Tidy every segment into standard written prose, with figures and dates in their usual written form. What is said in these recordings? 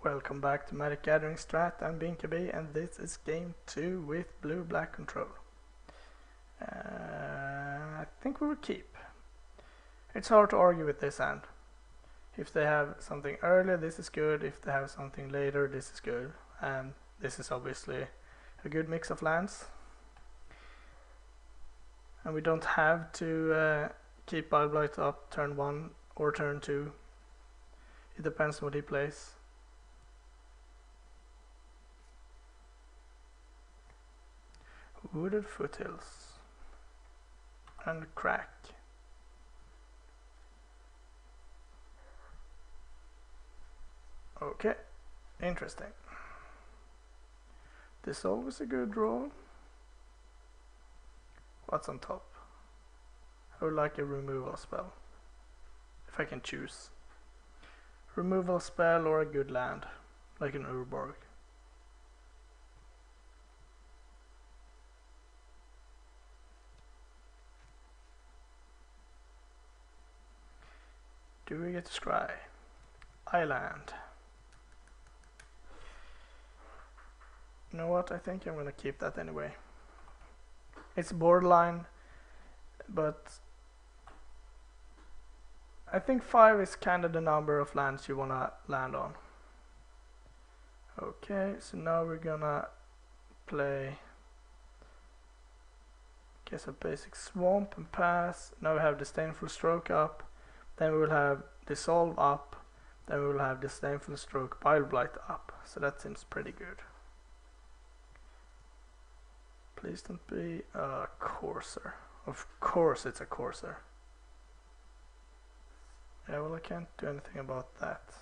Welcome back to Magic Gathering Strat. I'm BinkaB and this is game 2 with blue-black control. I think we will keep. It's hard to argue with this hand. If they have something earlier, this is good. If they have something later, this is good. And this is obviously a good mix of lands. And we don't have to keep Bile-Blight up turn 1 or turn 2. It depends on what he plays. Wooded Foothills and Crack. Okay, interesting. Dissolve is a good draw. What's on top? I would like a removal spell, if I can choose. Removal spell or a good land, like an Urborg. Do we get to scry? Island. You know what, I think I'm gonna keep that anyway. It's borderline, but I think 5 is kinda the number of lands you wanna land on. Okay, so now we're gonna play, guess a basic swamp and pass. Now we have Disdainful Stroke up. Then we will have Dissolve up, then we will have Disdainful Stroke, Bile-Blight up, so that seems pretty good. Please don't be a Courser. Of course it's a Courser. Yeah, well I can't do anything about that.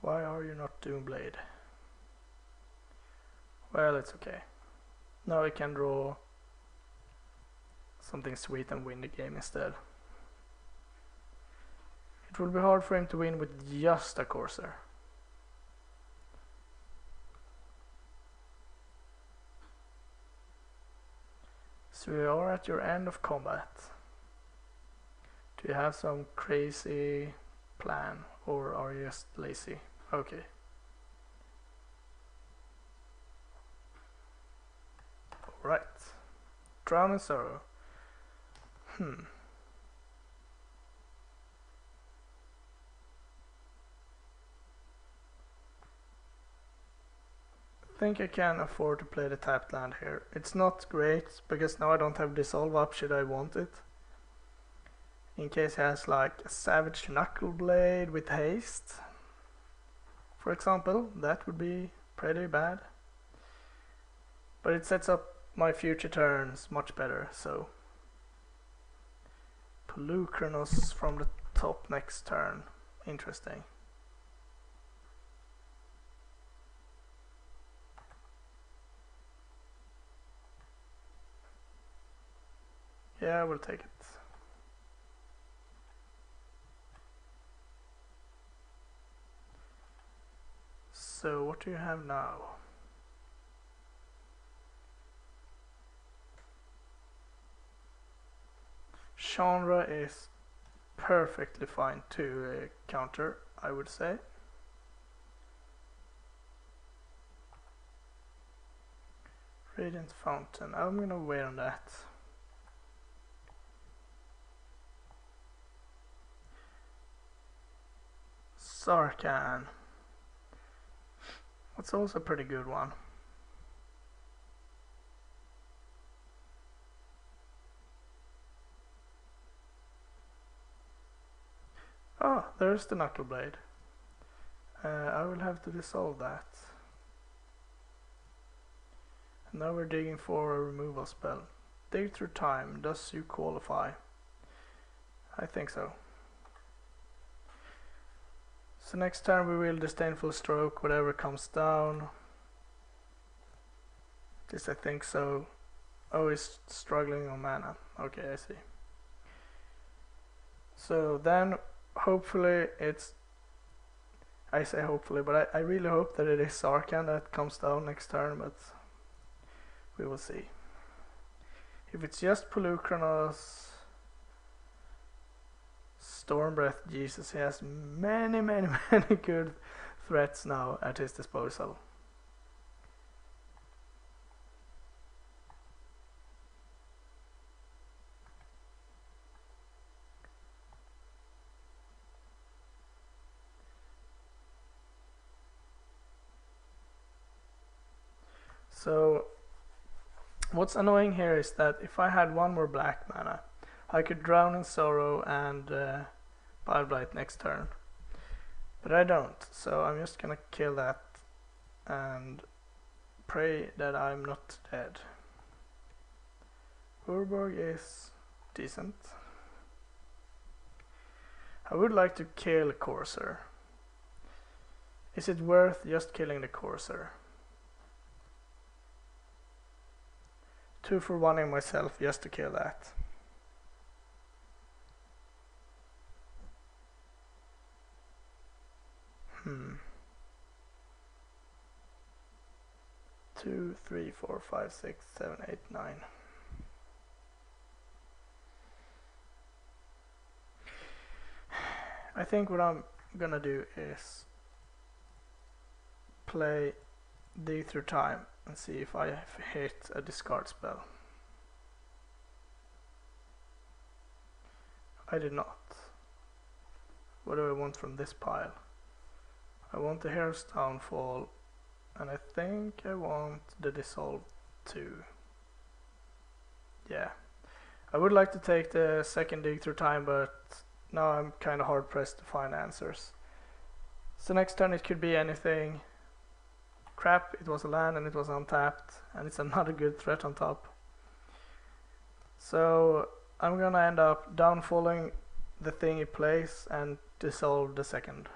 Why are you not Doomblade? Well, it's okay. Now I can draw something sweet and win the game instead. It will be hard for him to win with just a Courser. So we are at your end of combat. Do you have some crazy plan or are you just lazy? Okay. Right. Drown in Sorrow. I think I can afford to play the tapped land here. It's not great because now I don't have Dissolve up should I want it. In case he has like a Savage Knuckleblade with haste, for example, that would be pretty bad. But it sets up my future turns much better, so Polukranos from the top next turn. Interesting. Yeah, we'll take it. So what do you have now? Chandra is perfectly fine to counter, I would say. Radiant Fountain, I'm gonna wait on that. Sarkhan. That's also a pretty good one. Oh, there's the Knuckleblade. I will have to dissolve that. And now we're digging for a removal spell. Dig through time, does you qualify? I think so. So next turn we will Disdainful Stroke, whatever comes down. This I think so. Oh, he's struggling on mana. Okay, I see. So then hopefully it's, I say hopefully, but I really hope that it is Sarkhan that comes down next turn, but we will see. If it's just Polukranos, Stormbreath, Jesus, he has many, many, many good threats now at his disposal. So what's annoying here is that if I had one more black mana, I could Drown in Sorrow and Bile next turn. But I don't, so I'm just gonna kill that and pray that I'm not dead. Urborg is decent. I would like to kill Corsair. Is it worth just killing the Corsair? 2 for 1 myself just to kill that. Two, 3, 4, 5, 6, 7, 8, 9. I think what I'm gonna do is play Dig Through Time and see if I hit a discard spell. I did not. What do I want from this pile? I want the Hero's Downfall, and I think I want the Dissolve too. Yeah. I would like to take the second Dig Through Time, but now I'm kind of hard pressed to find answers. So next turn it could be anything. Crap, it was a land and it was untapped, and it's another good threat on top. So I'm gonna end up downfalling the thing he plays and dissolve the second.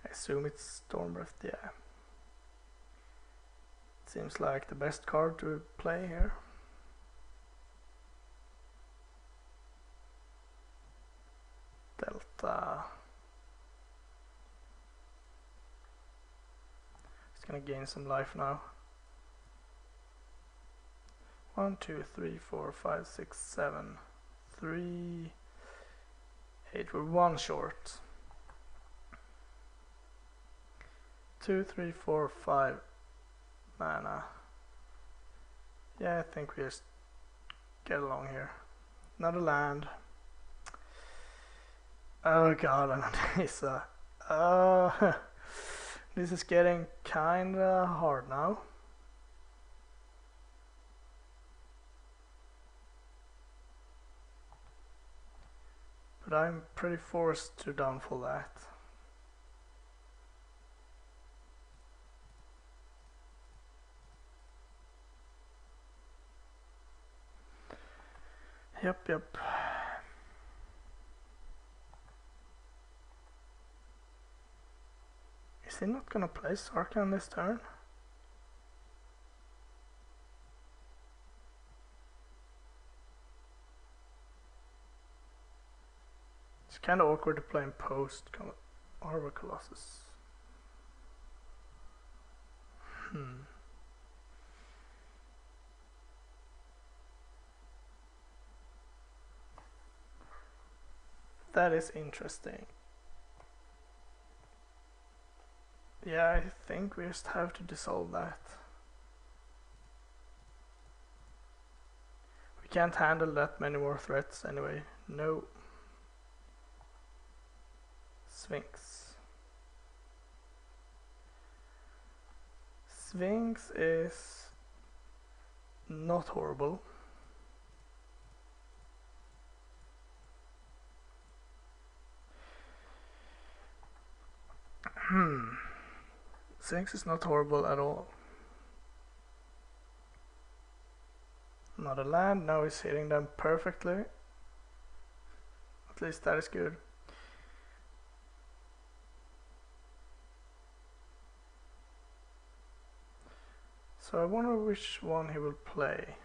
I assume it's Stormbreath, yeah. Seems like the best card to play here. Delta. It's gonna gain some life now. 1, 2, 3, 4, 5, 6, 7, 3, 8. We're 1 short. 2, 3, 4, 5 mana. Yeah, I think we just get along here. Another land. Oh god, Anandisa. This is getting kinda hard now. But I'm pretty forced to downfall that. Yep. Is he not gonna play Sarkhan this turn? It's kinda awkward to play in post Arbor Colossus. That is interesting. Yeah, I think we just have to dissolve that. We can't handle that many more threats anyway. No. Sphinx. Sphinx is not horrible. Sphinx is not horrible at all. Not a land, now he's hitting them perfectly. At least that is good. So I wonder which one he will play.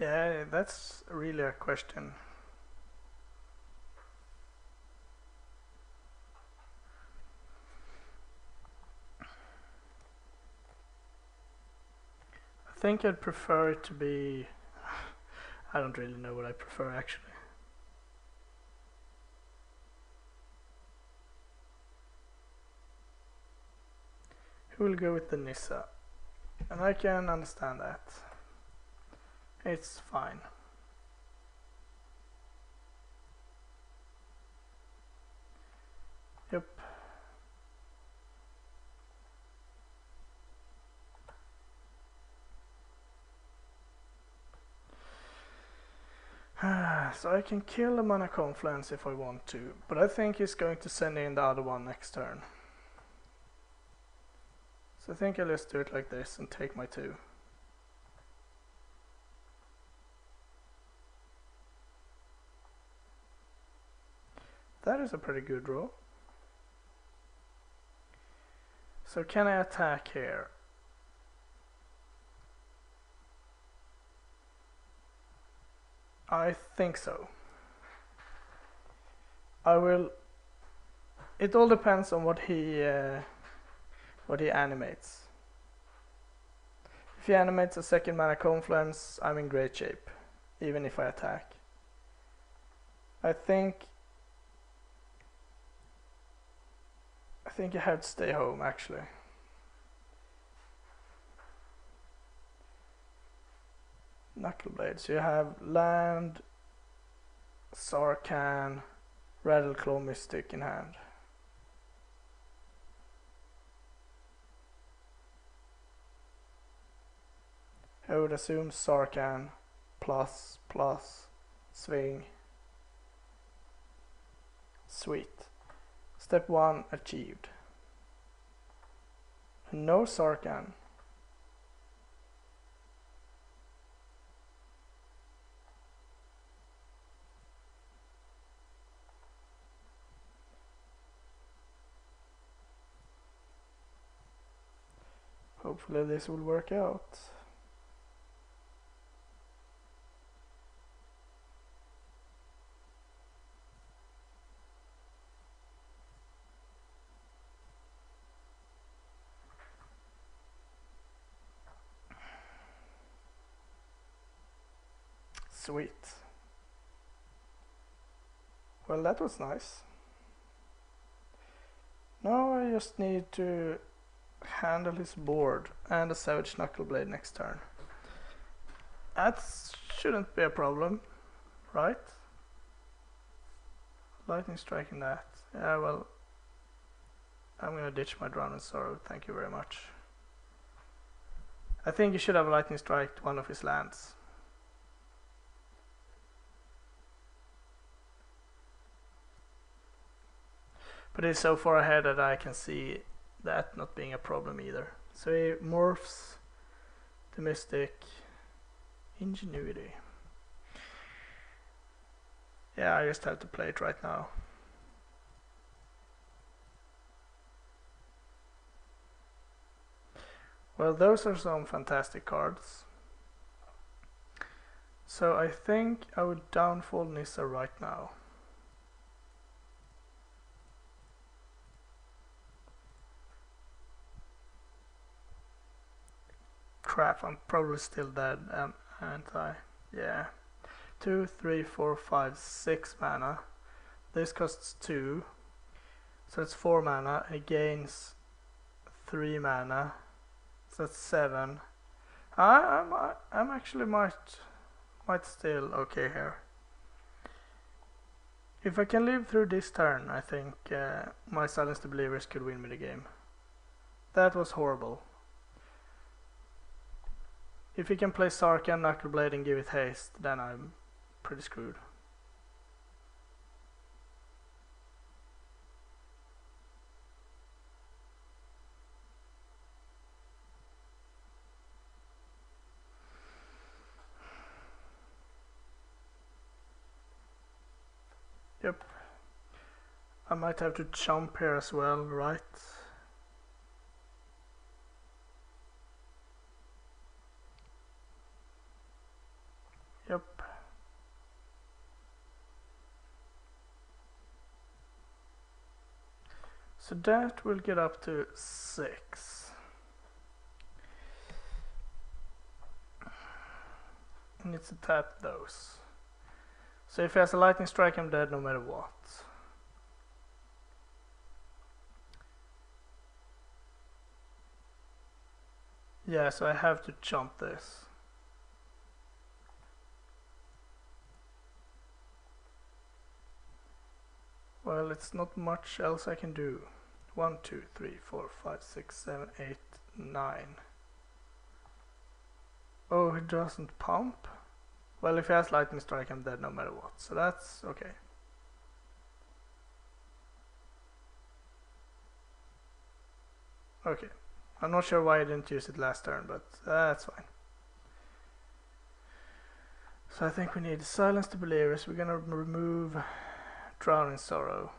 Yeah, that's really a question. I think I'd prefer it to be. I don't really know what I prefer actually. Who will go with the Nissa? And I can understand that. It's fine. Yep. So I can kill the Mana Confluence if I want to, but I think he's going to send in the other one next turn. So I think I'll just do it like this and take my 2. That is a pretty good draw. So can I attack here? I think so. I will. It all depends on what he animates. If he animates a second Mana Confluence, I'm in great shape, even if I attack. I think I have to stay home actually. Knuckleblade. So you have land, Sarkhan, Rattleclaw, Mystic in hand. I would assume Sarkhan plus swing. Sweet. Step 1 achieved. No Sarkhan. Hopefully this will work out. Sweet. Well, that was nice. Now I just need to handle his board and a Savage Knuckleblade next turn. That shouldn't be a problem, right? Lightning striking that. Yeah, well, I'm gonna ditch my Drowning Sorrow, thank you very much. I think he should have lightning striked one of his lands. But he's so far ahead that I can see that not being a problem either. So he morphs the Mystic Ingenuity. Yeah, I just have to play it right now. Well, those are some fantastic cards. So I think I would downfall Nissa right now. Crap, I'm probably still dead, aren't I? Yeah. 2, 3, 4, 5, 6 mana. This costs 2. So it's 4 mana. It gains 3 mana. So that's 7. I'm actually might still okay here. If I can live through this turn, I think my Silence the Believers could win me the game. That was horrible. If he can play Sarkhan, Knuckleblade and give it haste, then I'm pretty screwed. Yep. I might have to jump here as well, right? Yep. So that will get up to 6. I need to tap those. So if he has a lightning strike, I'm dead no matter what. Yeah, so I have to jump this. Well, it's not much else I can do. 1, 2, 3, 4, 5, 6, 7, 8, 9. Oh, he doesn't pump? Well, if he has lightning strike, I'm dead no matter what. So that's okay. Okay. I'm not sure why I didn't use it last turn, but that's fine. So I think we need Silence the Believers. We're gonna remove Drowning Sorrow.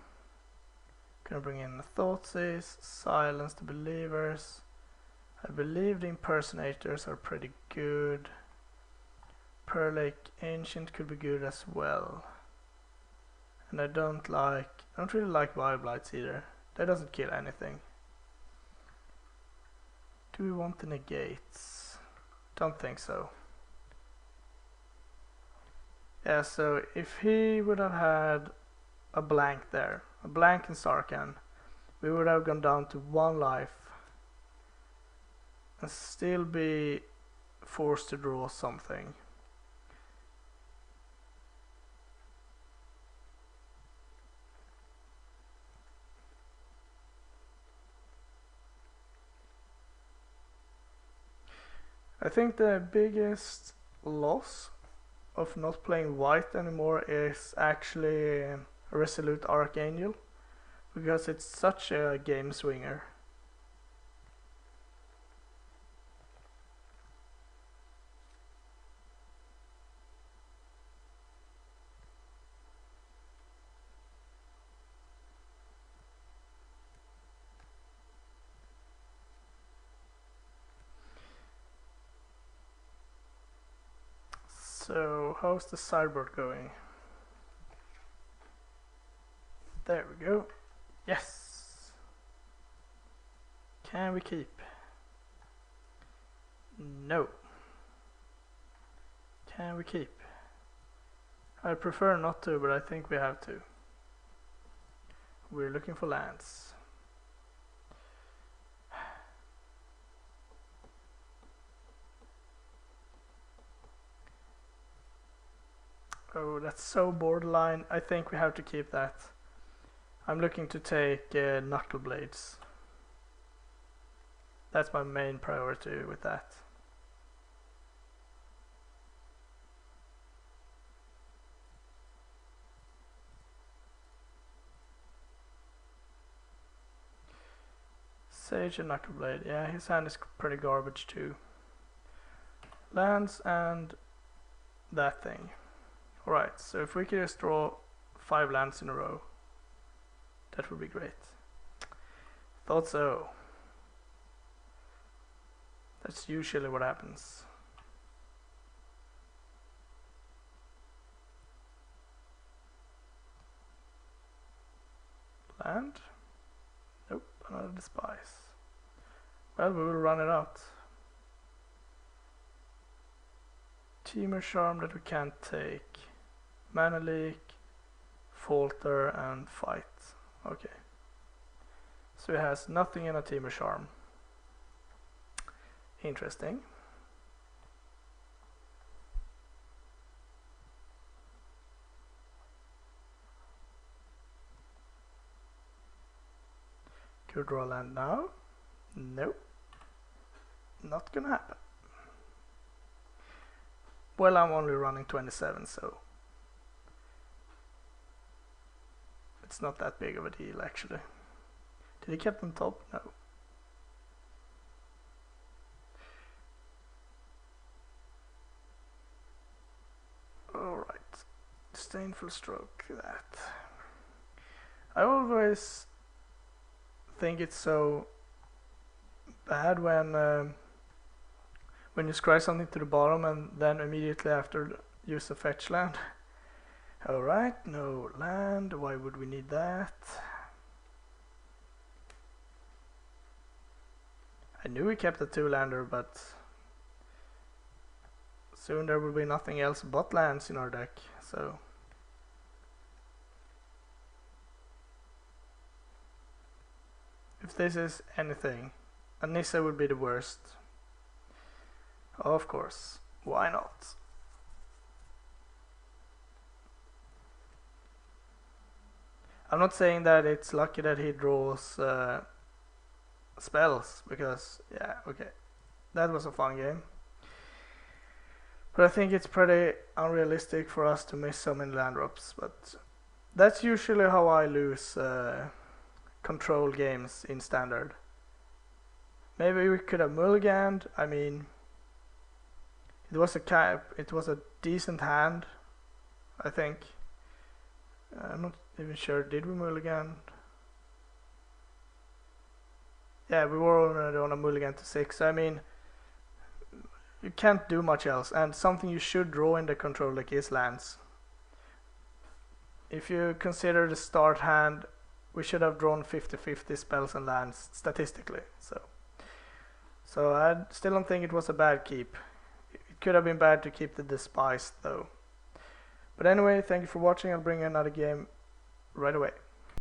Gonna bring in Thoughtseize, Silence the Believers. I believe the Impersonators are pretty good. Pearl Lake Ancient could be good as well. And I don't really like Vibe Blights either. That doesn't kill anything. Do we want the negates? Don't think so. Yeah, so if he would have had a blank there, a blank in Sarkhan, we would have gone down to 1 life and still be forced to draw something. I think the biggest loss of not playing white anymore is actually Resolute Archangel, because it's such a game swinger. So how's the sideboard going? There we go. Yes! Can we keep? No. Can we keep? I prefer not to, but I think we have to. We're looking for lands. Oh, that's so borderline. I think we have to keep that. I'm looking to take Knuckle Blades. That's my main priority with that. Sage and Knuckle Blade. Yeah, his hand is pretty garbage too. Lands and that thing. Alright, so if we could just draw 5 lands in a row, that would be great. Thought so. That's usually what happens. Land? Nope, another Despise. Well, we will run it out. Temur Charm that we can't take. Mana Leak, Falter and Fight. Okay. So he has nothing in a Temur Charm. Interesting. Could draw land now? Nope. Not gonna happen. Well, I'm only running 27, so it's not that big of a deal actually. Did he keep them top? No. Alright. Disdainful Stroke, that. I always think it's so bad when you scry something to the bottom and then immediately after use a fetch land. Alright, no land, why would we need that? I knew we kept a 2-lander, but soon there will be nothing else but lands in our deck, so... If this is anything, a Nissa would be the worst. Of course, why not? I'm not saying that it's lucky that he draws spells, because, yeah, okay, that was a fun game. But I think it's pretty unrealistic for us to miss so many land drops, but that's usually how I lose control games in standard. Maybe we could have mulliganed. I mean, it was a decent hand, I think. I'm not even sure, did we mulligan? Yeah, we were already on a mulligan to 6, so I mean, you can't do much else, and something you should draw in the control deck is lands. If you consider the start hand, we should have drawn 50-50 spells and lands statistically, so I still don't think it was a bad keep. It could have been bad to keep the Despised though. But anyway, thank you for watching. I'll bring another game right away.